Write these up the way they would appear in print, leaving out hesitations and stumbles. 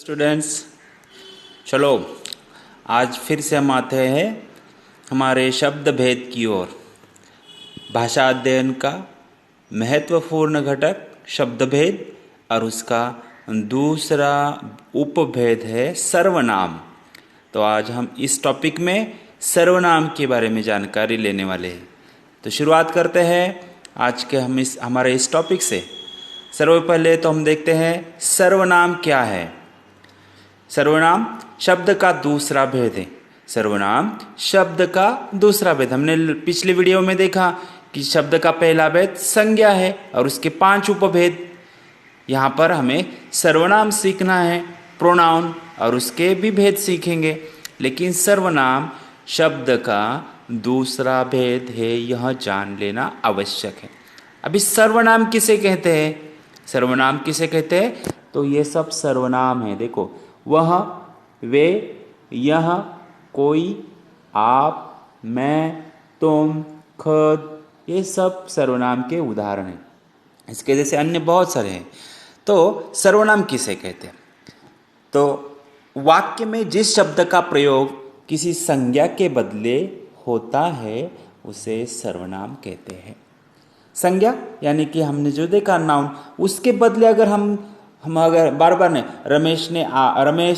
Students, चलो आज फिर से हम आते हैं हमारे शब्द भेद की ओर। भाषा अध्ययन का महत्वपूर्ण घटक शब्द भेद और उसका दूसरा उपभेद है सर्वनाम। तो आज हम इस टॉपिक में सर्वनाम के बारे में जानकारी लेने वाले हैं। तो शुरुआत करते हैं आज के हमारे इस टॉपिक से। सर्वपहले तो हम देखते हैं सर्वनाम क्या है। सर्वनाम शब्द का दूसरा भेद है। सर्वनाम शब्द का दूसरा भेद हमने पिछले वीडियो में देखा कि शब्द का पहला भेद संज्ञा है और उसके 5 उपभेद। यहाँ पर हमें सर्वनाम सीखना है, प्रोनाउन और उसके भी भेद सीखेंगे। लेकिन सर्वनाम शब्द का दूसरा भेद है, यह जान लेना आवश्यक है। अभी सर्वनाम किसे कहते हैं? सर्वनाम किसे कहते हैं? तो ये सब सर्वनाम है। देखो, वह, वे, यह, कोई, आप, मैं, तुम, खुद, ये सब सर्वनाम के उदाहरण हैं। इसके जैसे अन्य बहुत सारे हैं। तो सर्वनाम किसे कहते हैं? तो वाक्य में जिस शब्द का प्रयोग किसी संज्ञा के बदले होता है उसे सर्वनाम कहते हैं। संज्ञा यानी कि हमने जो देखा नाउन, उसके बदले अगर हम अगर बार बार ने रमेश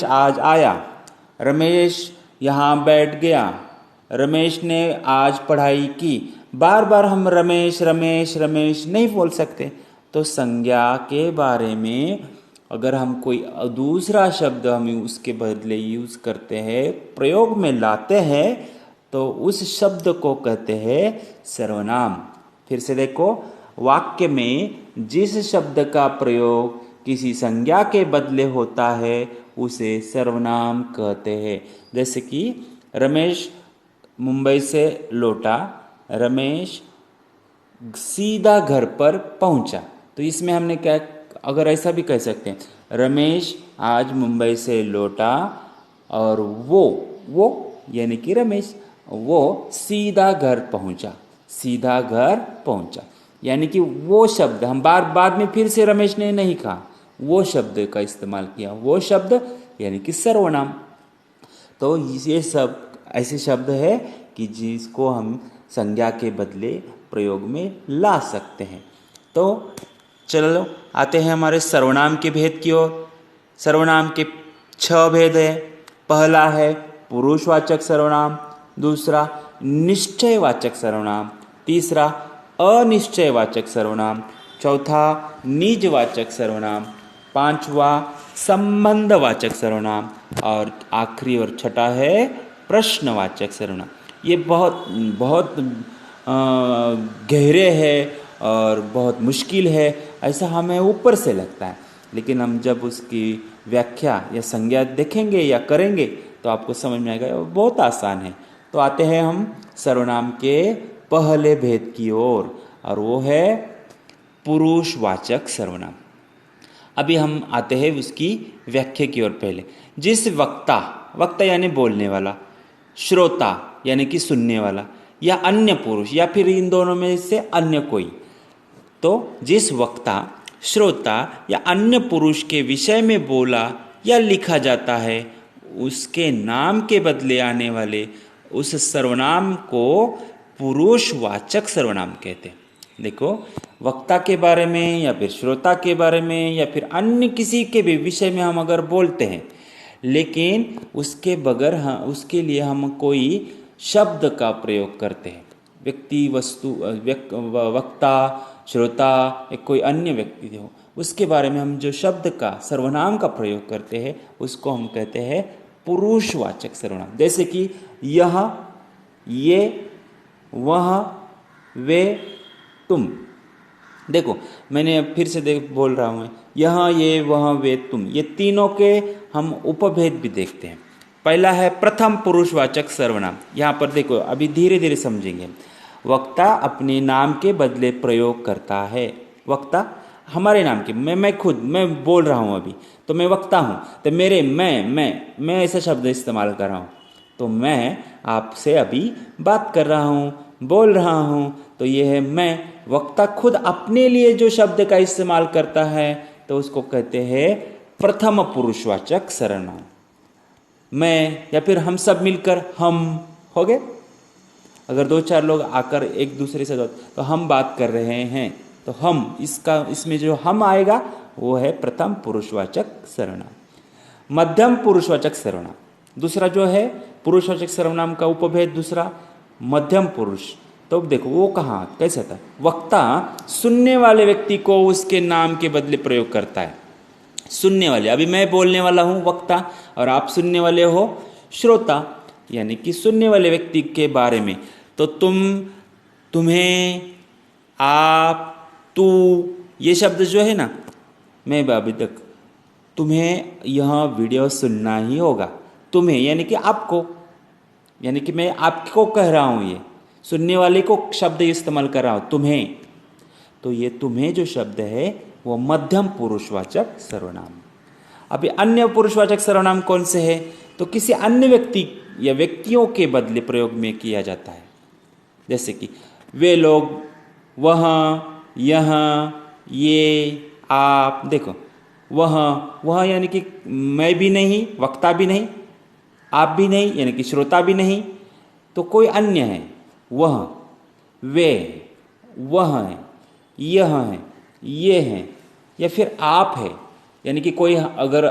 आज आया, रमेश यहाँ बैठ गया, रमेश ने आज पढ़ाई की, बार बार हम रमेश रमेश रमेश नहीं बोल सकते। तो संज्ञा के बारे में अगर हम कोई दूसरा शब्द हम उसके बदले यूज करते हैं, प्रयोग में लाते हैं, तो उस शब्द को कहते हैं सर्वनाम। फिर से देखो, वाक्य में जिस शब्द का प्रयोग किसी संज्ञा के बदले होता है उसे सर्वनाम कहते हैं। जैसे कि रमेश मुंबई से लौटा, रमेश सीधा घर पर पहुंचा। तो इसमें हमने क्या, अगर ऐसा भी कह सकते हैं, रमेश आज मुंबई से लौटा और वो यानी कि रमेश वो सीधा घर पहुंचा। सीधा घर पहुंचा यानी कि वो शब्द हम बाद में फिर से रमेश ने नहीं कहा, वो शब्द का इस्तेमाल किया, वो शब्द यानी कि सर्वनाम। तो ये सब ऐसे शब्द है कि जिसको हम संज्ञा के बदले प्रयोग में ला सकते हैं। तो चलो आते हैं हमारे सर्वनाम के भेद की ओर। सर्वनाम के 6 भेद है। पहला है पुरुषवाचक सर्वनाम, दूसरा निश्चयवाचक सर्वनाम, तीसरा अनिश्चयवाचक सर्वनाम, चौथा निजवाचक सर्वनाम, पांचवा संबंधवाचक सर्वनाम और आखिरी और छठा है प्रश्नवाचक सर्वनाम। ये बहुत गहरे हैं और बहुत मुश्किल है, ऐसा हमें ऊपर से लगता है। लेकिन हम जब उसकी व्याख्या या संज्ञा देखेंगे या करेंगे तो आपको समझ में आएगा, बहुत आसान है। तो आते हैं हम सर्वनाम के पहले भेद की ओर और वो है पुरुषवाचक सर्वनाम। अभी हम आते हैं उसकी व्याख्या की ओर। पहले, जिस वक्ता यानी बोलने वाला, श्रोता यानी कि सुनने वाला, या अन्य पुरुष या फिर इन दोनों में से अन्य कोई, तो जिस वक्ता, श्रोता या अन्य पुरुष के विषय में बोला या लिखा जाता है उसके नाम के बदले आने वाले उस सर्वनाम को पुरुषवाचक सर्वनाम कहते हैं। देखो, वक्ता के बारे में या फिर श्रोता के बारे में या फिर अन्य किसी के भी विषय में हम अगर बोलते हैं, लेकिन उसके बगैर उसके लिए हम कोई शब्द का प्रयोग करते हैं, व्यक्ति, वस्तु, वक्ता, श्रोता या कोई अन्य व्यक्ति हो, उसके बारे में हम जो शब्द का, सर्वनाम का प्रयोग करते हैं उसको हम कहते हैं पुरुषवाचक सर्वनाम। जैसे कि यह, ये, वह, वे, तुम। देखो, मैंने फिर से बोल रहा हूँ, यह, ये, वह, वे, तुम, ये तीनों के हम उपभेद भी देखते हैं। पहला है प्रथम पुरुषवाचक सर्वनाम। यहाँ पर देखो, अभी धीरे धीरे समझेंगे। वक्ता अपने नाम के बदले प्रयोग करता है। वक्ता हमारे नाम के, मैं बोल रहा हूँ अभी, तो मैं वक्ता हूँ, तो मेरे मैं ऐसा शब्द इस्तेमाल कर रहा हूँ। तो मैं आपसे अभी बात कर रहा हूँ, बोल रहा हूँ, तो ये है मैं। वक्ता खुद अपने लिए जो शब्द का इस्तेमाल करता है तो उसको कहते हैं प्रथम पुरुषवाचक सर्वनाम। मैं या फिर हम सब मिलकर हम हो गए। अगर दो चार लोग आकर एक दूसरे से तो हम बात कर रहे हैं तो हम, इसमें जो हम आएगा वो है प्रथम पुरुषवाचक सर्वनाम। मध्यम पुरुषवाचक सर्वनाम दूसरा जो है पुरुषवाचक सर्वनाम का उपभेद दूसरा मध्यम पुरुष। तो देखो वो कहाँ कैसे था, वक्ता सुनने वाले व्यक्ति को उसके नाम के बदले प्रयोग करता है। सुनने वाले, अभी मैं बोलने वाला हूँ वक्ता और आप सुनने वाले हो श्रोता, यानी कि सुनने वाले व्यक्ति के बारे में। तो तुम, तुम्हें, आप, तू, ये शब्द जो है ना, मैं अभी तक तुम्हें यह वीडियो सुनना ही होगा। तुम्हें यानी कि आपको, यानी कि मैं आपको कह रहा हूँ, ये सुनने वाले को शब्द इस्तेमाल कर रहा हूँ तुम्हें। तो ये तुम्हें जो शब्द है वो मध्यम पुरुषवाचक सर्वनाम। अभी अन्य पुरुषवाचक सर्वनाम कौन से है, तो किसी अन्य व्यक्ति या व्यक्तियों के बदले प्रयोग में किया जाता है। जैसे कि वे लोग, वहाँ, यहाँ, ये, आप। देखो वह यानी कि मैं भी नहीं, वक्ता भी नहीं, आप भी नहीं यानी कि श्रोता भी नहीं, तो कोई अन्य है। वह, वे, वह है, यह है, ये है, या फिर आप है, यानी कि कोई अगर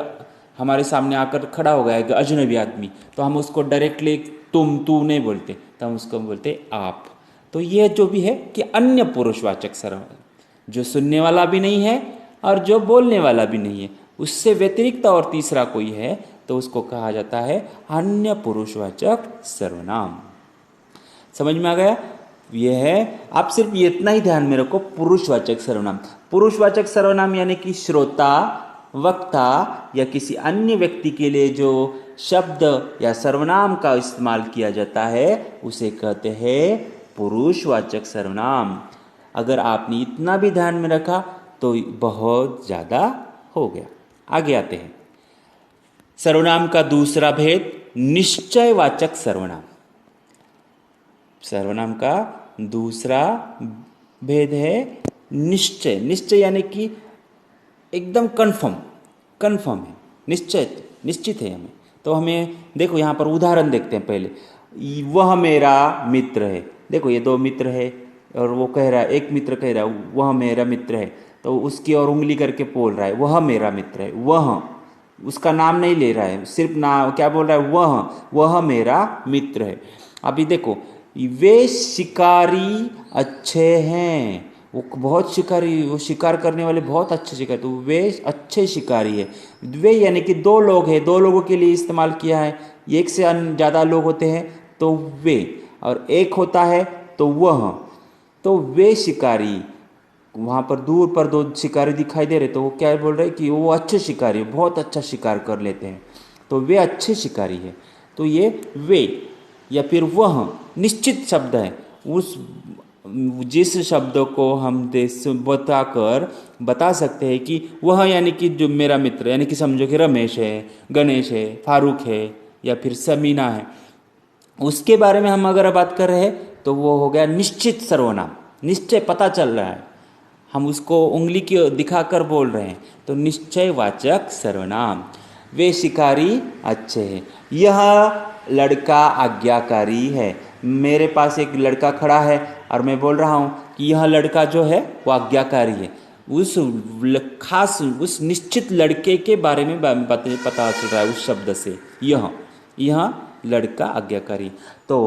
हमारे सामने आकर खड़ा हो गया है अजनबी आदमी, तो हम उसको डायरेक्टली तुम, तू नहीं बोलते, तो हम उसको बोलते आप। तो ये जो भी है कि अन्य पुरुषवाचक सर्वनाम, जो सुनने वाला भी नहीं है और जो बोलने वाला भी नहीं है, उससे व्यतिरिक्त और तीसरा कोई है तो उसको कहा जाता है अन्य पुरुषवाचक सर्वनाम। समझ में आ गया? यह है, आप सिर्फ ये इतना ही ध्यान में रखो, पुरुषवाचक सर्वनाम। पुरुषवाचक सर्वनाम यानी कि श्रोता, वक्ता या किसी अन्य व्यक्ति के लिए जो शब्द या सर्वनाम का इस्तेमाल किया जाता है उसे कहते हैं पुरुषवाचक सर्वनाम। अगर आपने इतना भी ध्यान में रखा तो बहुत ज़्यादा हो गया। आगे आते हैं। सर्वनाम का दूसरा भेद निश्चयवाचक सर्वनाम। सर्वनाम का दूसरा भेद है निश्चय। निश्चय यानी कि एकदम कन्फर्म है, निश्चित है हमें। तो हमें देखो यहाँ पर उदाहरण देखते हैं पहले। वह मेरा मित्र है। देखो ये दो मित्र है और वो कह रहा है, एक मित्र कह रहा है वह मेरा मित्र है, तो उसकी और उंगली करके बोल रहा है वह मेरा मित्र है। वह, उसका नाम नहीं ले रहा है, सिर्फ नाम क्या बोल रहा है, वह मेरा मित्र है। अभी देखो, वे शिकारी अच्छे हैं, वो बहुत शिकारी, वो शिकार करने वाले बहुत अच्छे शिकारी, तो वे अच्छे शिकारी है। वे यानी कि दो लोग हैं, दो लोगों के लिए इस्तेमाल किया है। एक से ज़्यादा लोग होते हैं तो वे, और एक होता है तो वह। तो वे शिकारी, वहाँ पर दूर पर दो शिकारी दिखाई दे रहे, तो वो क्या बोल रहे हैं कि वो अच्छे शिकारी है, बहुत अच्छा शिकार कर लेते हैं, तो वे अच्छे शिकारी है। तो ये वे या फिर वह निश्चित शब्द है। उस जिस शब्द को हम बताकर बता सकते हैं कि वह यानी कि जो मेरा मित्र, यानी कि समझो कि रमेश है, गणेश है, फारूक है या फिर समीना है, उसके बारे में हम अगर बात कर रहे हैं तो वो हो गया निश्चित सर्वनाम। निश्चय पता चल रहा है, हम उसको उंगली की दिखाकर बोल रहे हैं, तो निश्चयवाचक सर्वनाम। वे शिकारी अच्छे हैं। यह लड़का आज्ञाकारी है। मेरे पास एक लड़का खड़ा है और मैं बोल रहा हूँ कि यह लड़का जो है वो आज्ञाकारी है। उस खास, उस निश्चित लड़के के बारे में पता चल रहा है उस शब्द से, यह लड़का आज्ञाकारी। तो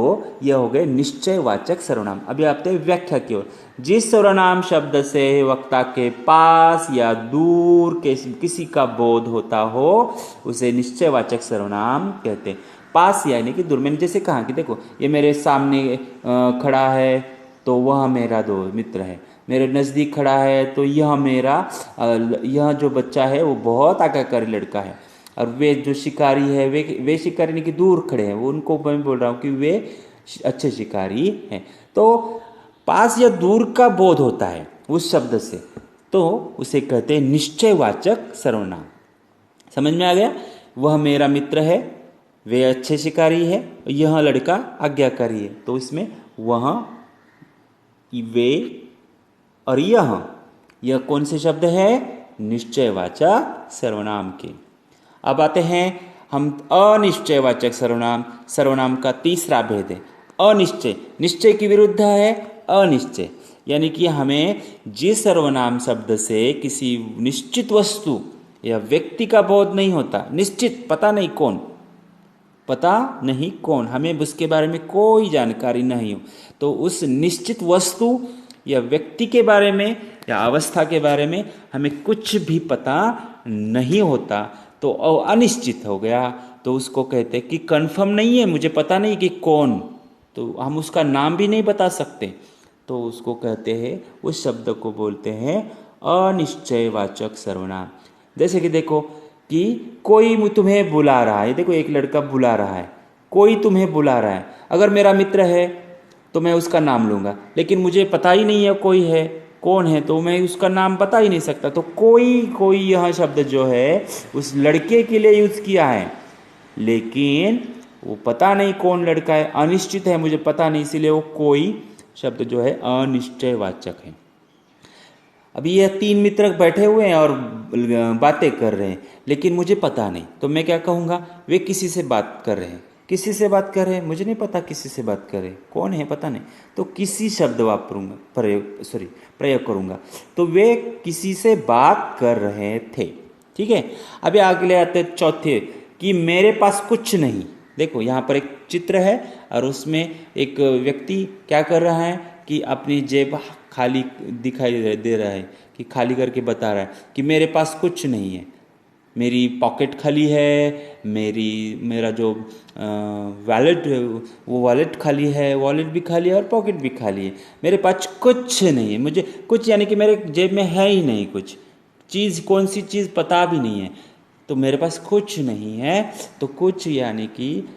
यह हो गए निश्चयवाचक सर्वनाम। अभी आते हैं व्याख्या की ओर। जिस सर्वनाम शब्द से वक्ता के पास या दूर के किसी का बोध होता हो उसे निश्चयवाचक सर्वनाम कहते हैं। पास यानी कि दूर। मैंने जैसे कहा कि देखो ये मेरे सामने खड़ा है तो वह मेरा दो मित्र है, मेरे नज़दीक खड़ा है तो यह जो बच्चा है वो बहुत आज्ञाकारी लड़का है। और वे जो शिकारी है, वे शिकारी नहीं कि दूर खड़े हैं, वो उनको मैं बोल रहा हूँ कि वे अच्छे शिकारी हैं। तो पास या दूर का बोध होता है उस शब्द से, तो उसे कहते हैं निश्चयवाचक सर्वनाम। समझ में आ गया? वह मेरा मित्र है, वे अच्छे शिकारी है, यह लड़का आज्ञाकारी है। तो इसमें वह, वे और यह कौन से शब्द है? निश्चयवाचक सर्वनाम के। अब आते हैं हम अनिश्चयवाचक सर्वनाम। सर्वनाम का तीसरा भेद है अनिश्चय। निश्चय की विरुद्ध है अनिश्चय, यानी कि हमें जिस सर्वनाम शब्द से किसी निश्चित वस्तु या व्यक्ति का बोध नहीं होता, निश्चित पता नहीं कौन, हमें उसके बारे में कोई जानकारी नहीं हो, तो उस निश्चित वस्तु या व्यक्ति के बारे में या अवस्था के बारे में हमें कुछ भी पता नहीं होता, तो अनिश्चित हो गया। तो उसको कहते हैं कि कंफर्म नहीं है, मुझे पता नहीं कि कौन, तो हम उसका नाम भी नहीं बता सकते, तो उसको कहते हैं, उस शब्द को बोलते हैं अनिश्चयवाचक सर्वनाम। जैसे कि देखो कि कोई तुम्हें बुला रहा है, देखो एक लड़का बुला रहा है, कोई तुम्हें बुला रहा है। अगर मेरा मित्र है तो मैं उसका नाम लूँगा, लेकिन मुझे पता ही नहीं है कोई है कौन है, तो मैं उसका नाम बता ही नहीं सकता। तो कोई यह शब्द जो है उस लड़के के लिए यूज़ किया है, लेकिन वो पता नहीं कौन लड़का है, अनिश्चित है, मुझे पता नहीं, इसीलिए वो कोई शब्द जो है अनिश्चयवाचक है। अभी ये 3 मित्र बैठे हुए हैं और बातें कर रहे हैं, लेकिन मुझे पता नहीं, तो मैं क्या कहूँगा, वे किसी से बात कर रहे हैं। किसी से बात कर रहे हैं, मुझे नहीं पता किसी से बात कर रहे हैं, कौन है पता नहीं, तो किसी शब्द वापरूंगा, प्रयोग करूँगा। तो वे किसी से बात कर रहे थे। ठीक है, अभी आगे आते चौथे कि मेरे पास कुछ नहीं। देखो यहाँ पर एक चित्र है और उसमें एक व्यक्ति क्या कर रहा है कि अपनी जेब खाली दिखाई दे रहा है, कि खाली करके बता रहा है कि मेरे पास कुछ नहीं है, मेरी पॉकेट खाली है, मेरा जो वॉलेट वो वॉलेट खाली है, वॉलेट भी खाली है और पॉकेट भी खाली है, मेरे पास कुछ नहीं है। मुझे कुछ यानी कि मेरे जेब में है ही नहीं कुछ चीज़, कौन सी चीज़ पता भी नहीं है, तो मेरे पास कुछ नहीं है। तो कुछ यानी कि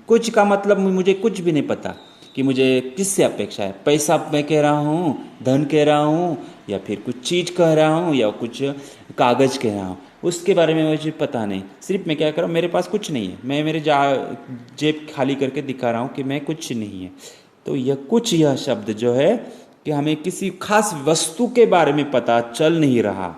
कुछ का मतलब मुझे कुछ भी नहीं पता कि मुझे किससे अपेक्षा है, पैसा मैं कह रहा हूँ, धन कह रहा हूँ, या फिर कुछ चीज़ कह रहा हूँ, या कुछ कागज़ कह रहा हूँ, उसके बारे में मुझे पता नहीं। सिर्फ मैं क्या कर रहा हूँ, मेरे पास कुछ नहीं है, मैं मेरे जेब खाली करके दिखा रहा हूँ कि मैं कुछ नहीं है। तो यह शब्द जो है कि हमें किसी खास वस्तु के बारे में पता चल नहीं रहा,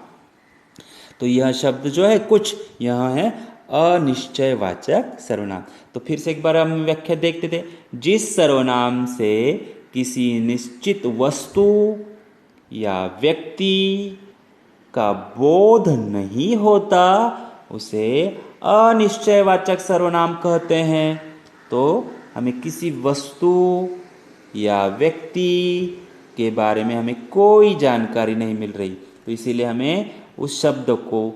तो यह शब्द जो है कुछ, यह है अनिश्चयवाचक सर्वनाम। तो फिर से एक बार हम व्याख्या देखते थे, जिस सर्वनाम से किसी निश्चित वस्तु या व्यक्ति का बोध नहीं होता उसे अनिश्चयवाचक सर्वनाम कहते हैं। तो हमें किसी वस्तु या व्यक्ति के बारे में हमें कोई जानकारी नहीं मिल रही, तो इसीलिए हमें उस शब्द को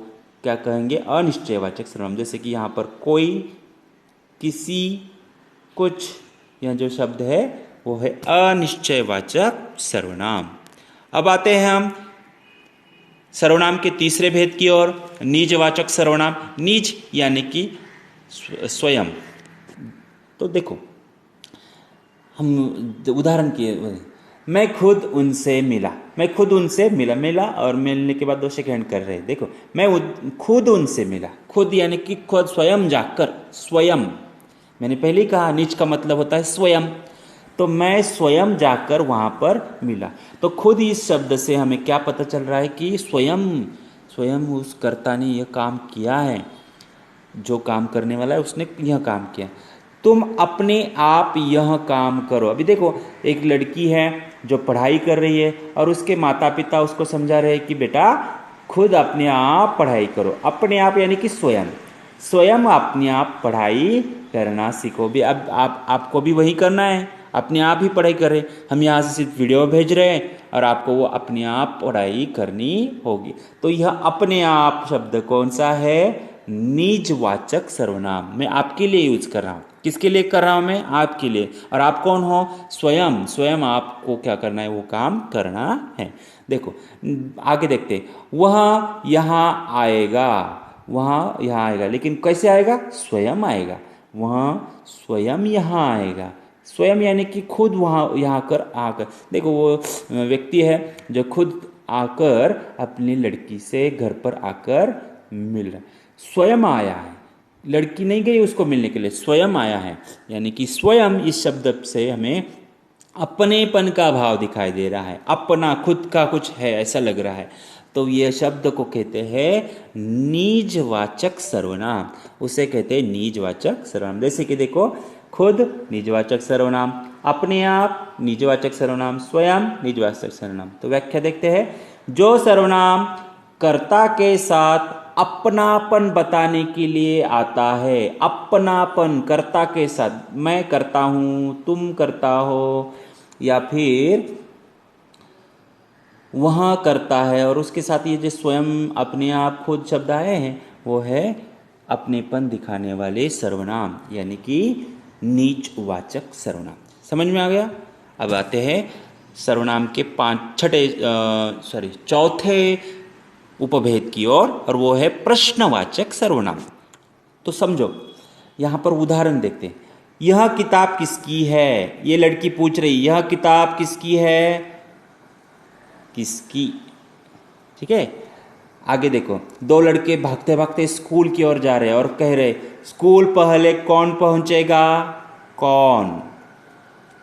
क्या कहेंगे, अनिश्चयवाचक सर्वनाम। जैसे कि यहाँ पर कोई, किसी, कुछ, यह जो शब्द है वो है अनिश्चयवाचक सर्वनाम। अब आते हैं हम सर्वनाम के तीसरे भेद की ओर, निजवाचक सर्वनाम। निज यानी कि स्वयं। तो देखो हम उदाहरण के, मैं खुद उनसे मिला, मिला और मिलने के बाद 2 सेकंड कर रहे हैं। देखो मैं खुद उनसे मिला, खुद यानी कि खुद स्वयं जाकर, स्वयं, मैंने पहले ही कहा निज का मतलब होता है स्वयं, तो मैं स्वयं जाकर वहाँ पर मिला। तो खुद इस शब्द से हमें क्या पता चल रहा है कि स्वयं उस कर्ता ने यह काम किया है, जो काम करने वाला है उसने यह काम किया। तुम अपने आप यह काम करो। अभी देखो एक लड़की है जो पढ़ाई कर रही है और उसके माता पिता उसको समझा रहे हैं कि बेटा खुद अपने आप पढ़ाई करो। अपने आप यानी कि स्वयं अपने आप पढ़ाई करना सीखो। भी अब आपको भी वही करना है, अपने आप ही पढ़ाई कर रहे। हम यहाँ से सिर्फ वीडियो भेज रहे हैं और आपको वो अपने आप पढ़ाई करनी होगी। तो यह अपने आप शब्द कौन सा है, निजवाचक सर्वनाम। मैं आपके लिए यूज कर रहा हूँ। किसके लिए कर रहा हूँ मैं, आपके लिए। और आप कौन हो, स्वयं आपको क्या करना है, वो काम करना है। देखो आगे देखते, वह यहाँ आएगा, लेकिन कैसे आएगा, स्वयं आएगा। वह स्वयं यहाँ आएगा, स्वयं यानी कि खुद वहाँ यहाँ आकर। देखो वो व्यक्ति है जो खुद आकर अपनी लड़की से घर पर आकर मिल रहा है, स्वयं आया है, लड़की नहीं गई उसको मिलने के लिए, स्वयं आया है। यानी कि स्वयं इस शब्द से हमें अपनेपन का भाव दिखाई दे रहा है, अपना खुद का कुछ है ऐसा लग रहा है। तो यह शब्द को कहते हैं निजवाचक सर्वनाम, उसे कहते हैं निजवाचक सर्वनाम। जैसे कि देखो, खुद निजवाचक सर्वनाम, अपने आप निजवाचक सर्वनाम, स्वयं निजवाचक सर्वनाम। तो व्याख्या देखते हैं। जो सर्वनाम कर्ता के साथ अपनापन बताने के लिए आता है, अपनापन कर्ता के साथ, मैं करता हूं, तुम करता हो, या फिर वहाँ करता है, और उसके साथ ये जो स्वयं अपने आप खुद शब्द आए हैं वो है अपनेपन दिखाने वाले सर्वनाम, यानी कि नीचवाचक सर्वनाम। समझ में आ गया? अब आते हैं सर्वनाम के चौथे उपभेद की ओर, और वो है प्रश्नवाचक सर्वनाम। तो समझो, यहाँ पर उदाहरण देखते हैं। यह किताब किसकी है? ये लड़की पूछ रही, यह किताब किसकी है? किसकी। ठीक है। आगे देखो, दो लड़के भागते भागते स्कूल की ओर जा रहे हैं और कह रहे, स्कूल पहले कौन पहुंचेगा? कौन।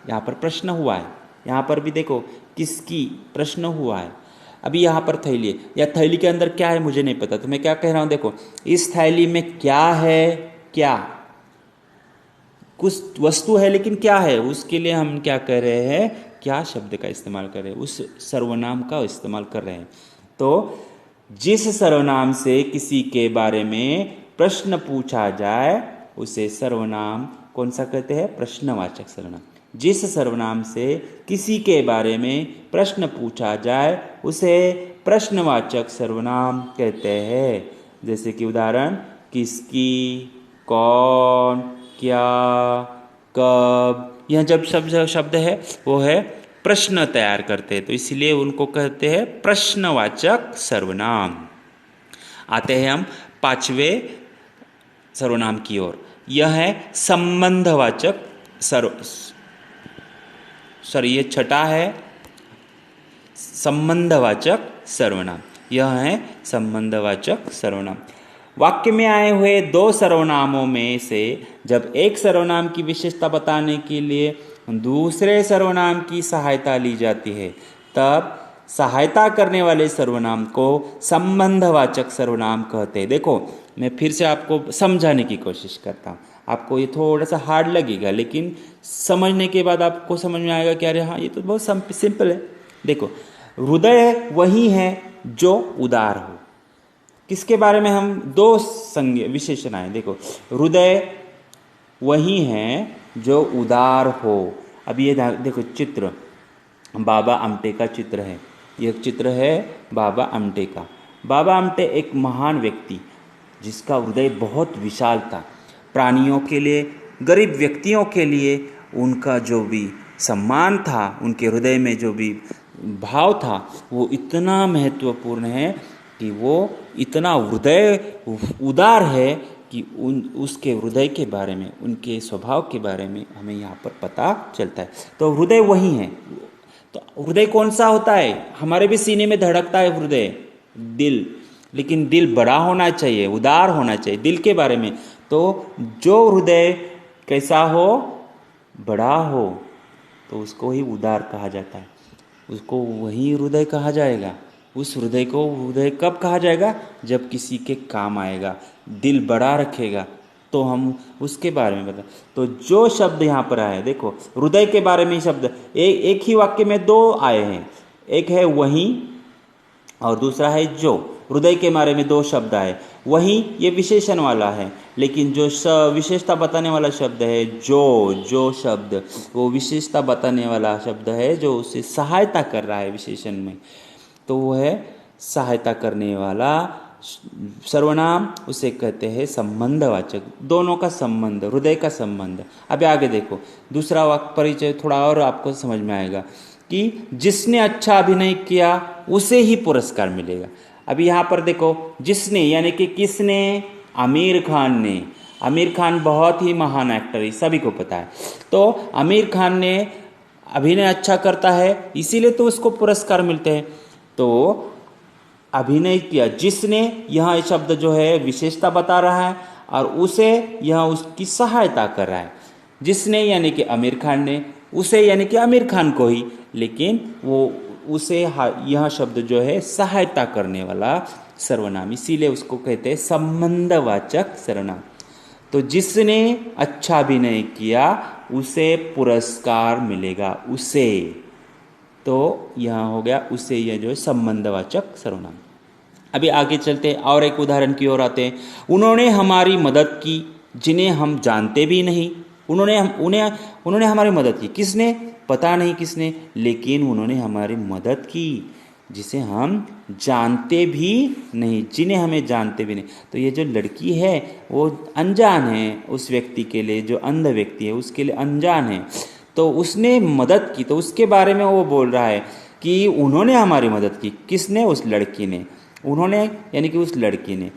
यहां पर प्रश्न हुआ है। यहां पर भी देखो, किसकी प्रश्न हुआ है। अभी यहां पर थैली है, या थैली के अंदर क्या है मुझे नहीं पता, तो मैं क्या कह रहा हूं, देखो इस थैली में क्या है? क्या, कुछ वस्तु है, लेकिन क्या है, उसके लिए हम क्या कर रहे हैं? क्या शब्द का इस्तेमाल कर रहे हैं? उस सर्वनाम का इस्तेमाल कर रहे हैं। तो जिस सर्वनाम से किसी के बारे में प्रश्न पूछा जाए उसे सर्वनाम कौन सा कहते हैं? प्रश्नवाचक सर्वनाम। जिस सर्वनाम से किसी के बारे में प्रश्न पूछा जाए उसे प्रश्नवाचक सर्वनाम कहते हैं। जैसे कि उदाहरण, किसकी, कौन, क्या, कब। यह जब शब्द है वो है प्रश्न तैयार करते हैं, तो इसलिए उनको कहते हैं प्रश्नवाचक सर्वनाम। आते हैं हम पांचवें सर्वनाम की ओर। यह है संबंधवाचक ये छठा है संबंधवाचक सर्वनाम। यह है संबंधवाचक सर्वनाम। वाक्य में आए हुए दो सर्वनामों में से जब एक सर्वनाम की विशेषता बताने के लिए दूसरे सर्वनाम की सहायता ली जाती है, तब सहायता करने वाले सर्वनाम को संबंधवाचक सर्वनाम कहते हैं। देखो, मैं फिर से आपको समझाने की कोशिश करता हूँ। आपको ये थोड़ा सा हार्ड लगेगा, लेकिन समझने के बाद आपको समझ में आएगा कि अरे हाँ, ये तो बहुत सिंपल है। देखो, हृदय वही है जो उदार हो। किसके बारे में हम दो विशेषण आए। देखो, हृदय वही है जो उदार हो। अब ये देखो चित्र, बाबा आमटे का चित्र है। यह चित्र है बाबा आमटे का। बाबा आमटे एक महान व्यक्ति जिसका हृदय बहुत विशाल था। प्राणियों के लिए, गरीब व्यक्तियों के लिए उनका जो भी सम्मान था, उनके हृदय में जो भी भाव था, वो इतना महत्वपूर्ण है कि वो इतना हृदय उदार है कि उसके हृदय के बारे में, उनके स्वभाव के बारे में हमें यहाँ पर पता चलता है। तो हृदय वही है। तो हृदय कौन सा होता है? हमारे भी सीने में धड़कता है हृदय, दिल, लेकिन दिल बड़ा होना चाहिए, उदार होना चाहिए। दिल के बारे में तो जो हृदय कैसा हो? बड़ा हो, तो उसको ही उदार कहा जाता है, उसको वही हृदय कहा जाएगा। उस हृदय को हृदय कब कहा जाएगा? जब किसी के काम आएगा, दिल बड़ा रखेगा, तो हम उसके बारे में बता। तो जो शब्द यहाँ पर आए, देखो हृदय के बारे में शब्द एक ही वाक्य में दो आए हैं। एक है वही और दूसरा है जो। हृदय के बारे में दो शब्द आए। वही ये विशेषण वाला है, लेकिन जो विशेषता बताने वाला शब्द है जो शब्द, वो विशेषता बताने वाला शब्द है जो उसे सहायता कर रहा है विशेषण में। तो वो है सहायता करने वाला सर्वनाम, उसे कहते हैं संबंधवाचक। दोनों का संबंध, हृदय का संबंध। अब आगे देखो, दूसरा वाक्य परिचय थोड़ा और आपको समझ में आएगा कि जिसने अच्छा अभिनय किया उसे ही पुरस्कार मिलेगा। अभी यहाँ पर देखो, जिसने यानी कि किसने? आमिर खान ने। आमिर खान बहुत ही महान एक्टर है, सभी को पता है। तो आमिर खान ने अभिनय अच्छा करता है, इसीलिए तो उसको पुरस्कार मिलते हैं। तो अभिनय किया जिसने, यहाँ शब्द जो है विशेषता बता रहा है, और उसे यहाँ उसकी सहायता कर रहा है। जिसने यानी कि आमिर खान ने, उसे यानी कि आमिर खान को ही, लेकिन वो उसे यह शब्द जो है सहायता करने वाला सर्वनाम, इसीलिए उसको कहते हैं संबंधवाचक सर्वनाम। तो जिसने अच्छा अभिनय किया उसे पुरस्कार मिलेगा, उसे, तो यहाँ हो गया उसे, यह जो है संबंधवाचक सर्वनाम। अभी आगे चलते और एक उदाहरण की ओर आते हैं। उन्होंने हमारी मदद की जिन्हें हम जानते भी नहीं। उन्होंने हमारी मदद की, किसने, पता नहीं किसने, लेकिन उन्होंने हमारी मदद की जिसे हम जानते भी नहीं, जिन्हें हमें जानते भी नहीं। तो ये जो लड़की है वो अनजान है उस व्यक्ति के लिए, जो अंध व्यक्ति है उसके लिए अनजान है, तो उसने मदद की, तो उसके बारे में वो बोल रहा है कि उन्होंने हमारी मदद की। किसने, उस लड़की ने। उन्होंने यानी कि उस लड़की ने।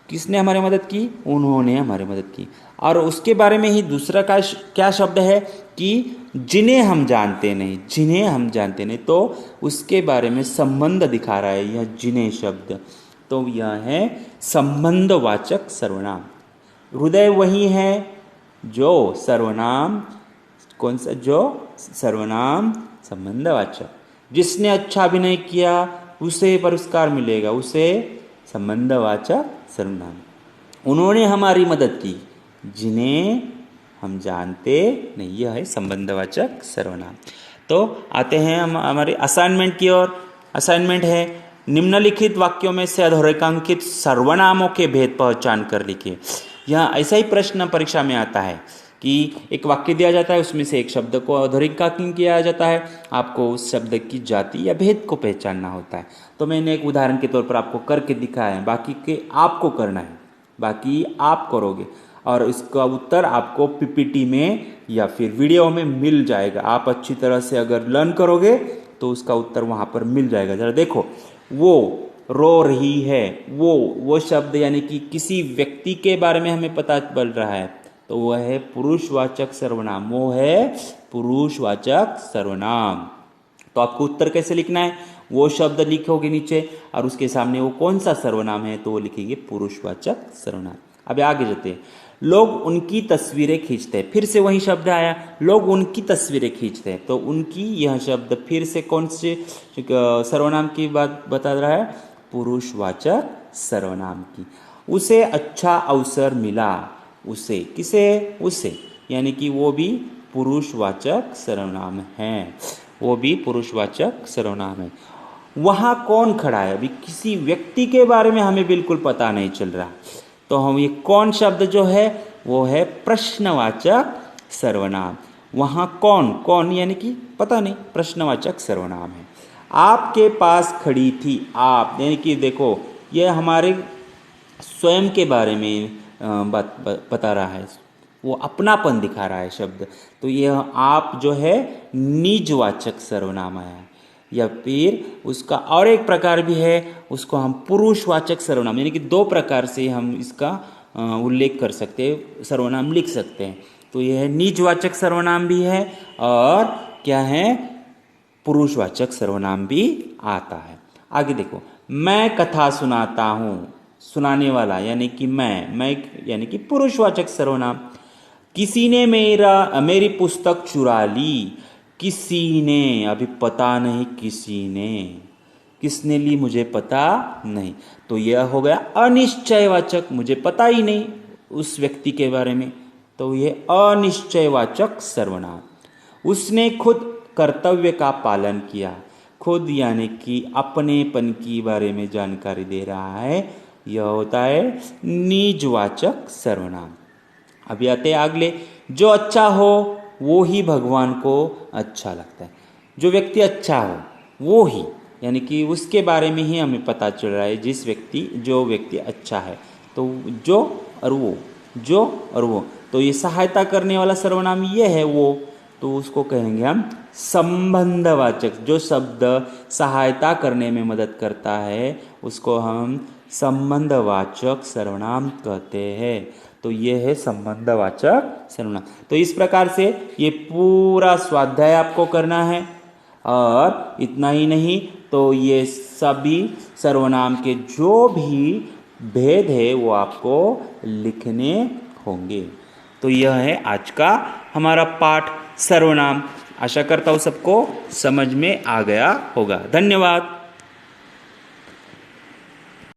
किसने हमारी मदद की, उन्होंने हमारी मदद की। और उसके बारे में ही दूसरा का क्या शब्द है कि जिन्हें हम जानते नहीं, जिन्हें हम जानते नहीं, तो उसके बारे में संबंध दिखा रहा है यह जिन्हें शब्द। तो यह है संबंधवाचक सर्वनाम। हृदय वही है जो सर्वनाम, कौन सा, जो सर्वनाम संबंधवाचक। जिसने अच्छा अभिनय किया उसे पुरस्कार मिलेगा, उसे संबंधवाचक सर्वनाम। उन्होंने हमारी मदद की जिन्हें हम जानते नहीं, यह है संबंधवाचक सर्वनाम। तो आते हैं हम हमारे असाइनमेंट की ओर। असाइनमेंट है निम्नलिखित वाक्यों में से अधोरेखांकित सर्वनामों के भेद पहचान कर लिखिए। यह ऐसा ही प्रश्न परीक्षा में आता है कि एक वाक्य दिया जाता है, उसमें से एक शब्द को अधोरेखांकन किया जाता है, आपको उस शब्द की जाति या भेद को पहचानना होता है। तो मैंने एक उदाहरण के तौर पर आपको करके दिखाया है, बाकी के आपको करना है, बाकी आप करोगे और इसका उत्तर आपको पीपीटी में या फिर वीडियो में मिल जाएगा। आप अच्छी तरह से अगर लर्न करोगे तो उसका उत्तर वहाँ पर मिल जाएगा। जरा देखो, वो रो रही है, वो शब्द यानी कि किसी व्यक्ति के बारे में हमें पता चल रहा है, तो वह है पुरुषवाचक सर्वनाम, वो है पुरुषवाचक सर्वनाम। तो आपको उत्तर कैसे लिखना है, वो शब्द लिखोगे नीचे और उसके सामने वो कौन सा सर्वनाम है तो वो लिखेंगे पुरुषवाचक सर्वनाम। अब आगे जाते हैं। लोग उनकी तस्वीरें खींचते हैं, फिर से वही शब्द आया, लोग उनकी तस्वीरें खींचते हैं। तो उनकी यह शब्द फिर से कौन से सर्वनाम की बात बता रहा है, पुरुषवाचक सर्वनाम की। उसे अच्छा अवसर मिला, उसे, किसे, उसे, यानी कि वो भी पुरुषवाचक सर्वनाम है, वो भी पुरुषवाचक सर्वनाम है। वहाँ कौन खड़ा है, अभी किसी व्यक्ति के बारे में हमें बिल्कुल पता नहीं चल रहा, तो हम ये कौन शब्द जो है वो है प्रश्नवाचक सर्वनाम। वहाँ कौन, कौन यानी कि पता नहीं, प्रश्नवाचक सर्वनाम है। आपके पास खड़ी थी, आप यानी कि देखो ये हमारे स्वयं के बारे में बात बता रहा है, वो अपनापन दिखा रहा है शब्द। तो यह आप जो है निजवाचक सर्वनाम आया है। या फिर उसका और एक प्रकार भी है, उसको हम पुरुषवाचक सर्वनाम, यानी कि दो प्रकार से हम इसका उल्लेख कर सकते हैं, सर्वनाम लिख सकते हैं। तो यह निजवाचक सर्वनाम भी है और क्या है, पुरुषवाचक सर्वनाम भी आता है। आगे देखो, मैं कथा सुनाता हूँ, सुनाने वाला यानी कि मैं यानी कि पुरुषवाचक सर्वनाम। किसी ने मेरी पुस्तक चुरा ली, किसी ने, अभी पता नहीं किसी ने, किसने ली मुझे पता नहीं, तो यह हो गया अनिश्चयवाचक, मुझे पता ही नहीं उस व्यक्ति के बारे में, तो यह अनिश्चयवाचक सर्वनाम। उसने खुद कर्तव्य का पालन किया, खुद यानी कि अपनेपन की बारे में जानकारी दे रहा है, यह होता है निजवाचक सर्वनाम। अभी आते हैं अगले, जो अच्छा हो वो ही भगवान को अच्छा लगता है। जो व्यक्ति अच्छा हो वो ही, यानी कि उसके बारे में ही हमें पता चल रहा है, जो व्यक्ति अच्छा है, तो जो और वो, जो और वो, तो ये सहायता करने वाला सर्वनाम ये है वो, तो उसको कहेंगे हम संबंधवाचक। जो शब्द सहायता करने में मदद करता है उसको हम संबंधवाचक सर्वनाम कहते हैं। तो ये है संबंधवाचक सर्वनाम। तो इस प्रकार से ये पूरा स्वाध्याय आपको करना है, और इतना ही नहीं, तो ये सभी सर्वनाम के जो भी भेद है वो आपको लिखने होंगे। तो यह है आज का हमारा पाठ सर्वनाम। आशा करता हूँ सबको समझ में आ गया होगा। धन्यवाद।